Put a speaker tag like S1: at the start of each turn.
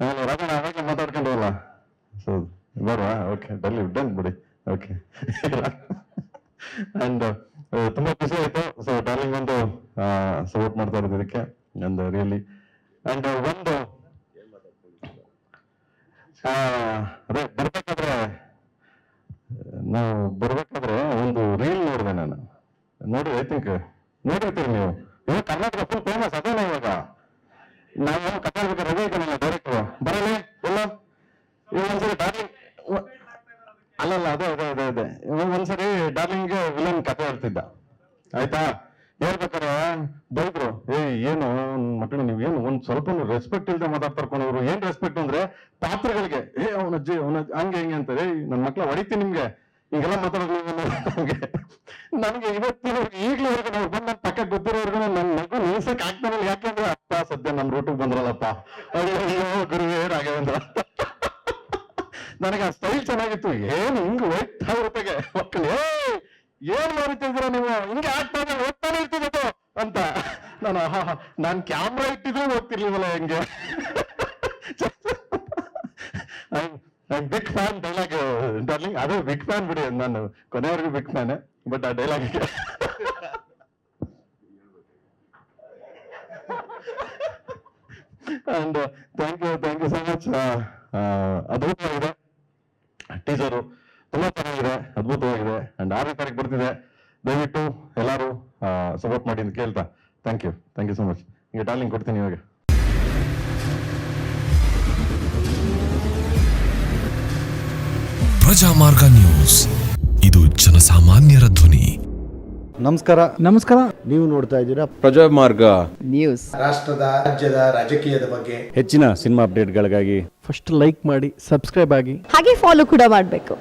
S1: ನಾನು ರಾಘಣ್ಣ ಅವಾಗ ಮಾತಾಡ್ಕೊಂಡವಲ್ಲ, ಸೊ ಬರುವ ಓಕೆ ಡನ್ ಬಿಡಿ ಓಕೆ. ಅಂಡ್ ತುಂಬಾ ಖುಷಿ ಆಯ್ತು. ಸೊ ಡಾರ್ಲಿಂಗ್ ಒಂದು ಸಪೋರ್ಟ್ ಮಾಡ್ತಾ ಇರೋದು ಇದಕ್ಕೆ ಅಂಡ್ ರಿಯಲಿ. ಅಂಡ್ ಒಂದು ಅದೇ ಬರ್ಬೇಕಾದ್ರೆ ಒಂದು ರೀಲ್ ನೋಡಿದೆ ನಾನು. ನೋಡಿ ಐ ಥಿಂಕ್ ನೋಡಿರ್ತೀರಿ ನೀವು. ಇವಾಗ ಕರ್ನಾಟಕ ಫುಲ್ ಫೇಮಸ್ ಅದೇನ. ಇವಾಗ ನಾವು ಕರ್ನಾಟಕ ರವಿ ಇದ್ದಾನಲ್ಲ ಡೈರೆಕ್ಟರ್ ಬರಲಿ ಎಲ್ಲ ಒಂದ್ಸರಿ ಡಾರ್ಲಿಂಗ್ ಅಲ್ಲಲ್ಲ ಅದೇ ಒಂದ್ಸರಿ ಡಾರ್ಲಿಂಗ್ ವಿಲನ್ ಕಥೆ ಹೇಳ್ತಿದ್ದ ಆಯ್ತಾ. ಹೇಳ್ಬೇಕಾರೆ ಬೈದ್ರು, ಏನು ಮಕ್ಕಳು ನೀವು ಏನು ಒಂದ್ ಸ್ವಲ್ಪ ರೆಸ್ಪೆಕ್ಟ್ ಇಲ್ಲದೆ ಮಾತಾಡ್ತಾರ್ಕೊಂಡವ್ರು. ಏನ್ ರೆಸ್ಪೆಕ್ಟ್ ಅಂದ್ರೆ ಪಾತ್ರಗಳಿಗೆ ಅವನಜ್ಜಿ ಹಂಗೆ ಹಿಂಗೆ ಅಂತಾರೆ. ನನ್ ಮಕ್ಳ ಹೊಡಿತೀನಿ ನಿಮ್ಗೆ ಈಗೆಲ್ಲ ಮಾತಾಡೋದು ನನಗೆ ಇವತ್ತು ಈಗ್ಲೂವರೆಗೂ ನಾವು ಬಂದ ಪಕ್ಕ ಗೊತ್ತಿರೋರ್ಗು ನನ್ನ ಮಗು ನಿಲ್ಸಕ್ ಆಗ್ತಾನಲ್ಲ. ಯಾಕಂದ್ರೆ ಅಪ್ಪ ಸದ್ಯ ನಮ್ ರೂಟಿಗೆ ಬಂದ್ರಲ್ಲಪ್ಪ, ಅಯ್ಯೋ ಗುರುವೇ ರಾಘವೇಂದ್ರ. ನನಗೆ ಆ ಸ್ಟೈಲ್ ಚೆನ್ನಾಗಿತ್ತು. ಏನು ಹಿಂಗ್ ಹೋಗ್ತಾ ಇರುತ್ತಾಗೆ ಮಕ್ಕಳು, ಏನ್ ಮಾರಿತಿದ್ರ ನೀವು, ಹಿಂಗೆ ಆಗ್ತಾನೆ ಹೋಗ್ತಾನೆ ಇರ್ತಿದ್ದು ಅಂತ. ನಾನು ಕ್ಯಾಮ್ರಾ ಇಟ್ಟಿದ್ರು ಹೋಗ್ತಿರ್ಲಿವಲ್ಲ ಹೆಂಗೆ. Big fan dialogue darling. ಅದು ಬಿಗ್ ಫ್ಯಾನ್ ಬಿಡಿ, ನಾನು ಕೊನೆವರೆಗೂ ಬಿಗ್ ಫ್ಯಾನ್. ಬಟ್ ಆ dialogue and thank you so much. ಅದ್ಭುತವಾಗಿದೆ ಟೀಸರು, ತುಂಬಾ ಚೆನ್ನಾಗಿದೆ, ಅದ್ಭುತವಾಗಿದೆ. ಅಂಡ್ 6ನೇ ತಾರೀಕು ಬರ್ತಿದೆ. ದಯವಿಟ್ಟು ಎಲ್ಲರೂ ಸಪೋರ್ಟ್ ಮಾಡಿ ಅಂತ ಕೇಳ್ತಾ ಥ್ಯಾಂಕ್ ಯು ಸೋ ಮಚ್. ಈಗ ಡಾರ್ಲಿಂಗ್ ಕೊಡ್ತೀನಿ ಇವಾಗ.
S2: ಪ್ರಜಾಮಾರ್ಗ ನ್ಯೂಸ್, ಇದು ಜನಸಾಮಾನ್ಯರ ಧ್ವನಿ.
S3: ನಮಸ್ಕಾರ.
S4: ನೀವು ನೋಡ್ತಾ ಇದ್ದೀರಾ
S3: ಪ್ರಜಾಮಾರ್ಗ
S5: ನ್ಯೂಸ್.
S4: ರಾಷ್ಟ್ರದ ರಾಜ್ಯದ ರಾಜಕೀಯದ ಬಗ್ಗೆ
S3: ಹೆಚ್ಚಿನ ಸಿನಿಮಾ ಅಪ್ಡೇಟ್ಗಳಿಗಾಗಿ
S5: ಫಸ್ಟ್ ಲೈಕ್ ಮಾಡಿ, ಸಬ್ಸ್ಕ್ರೈಬ್ ಆಗಿ,
S6: ಹಾಗೆ ಫಾಲೋ ಕೂಡ ಮಾಡಬೇಕು.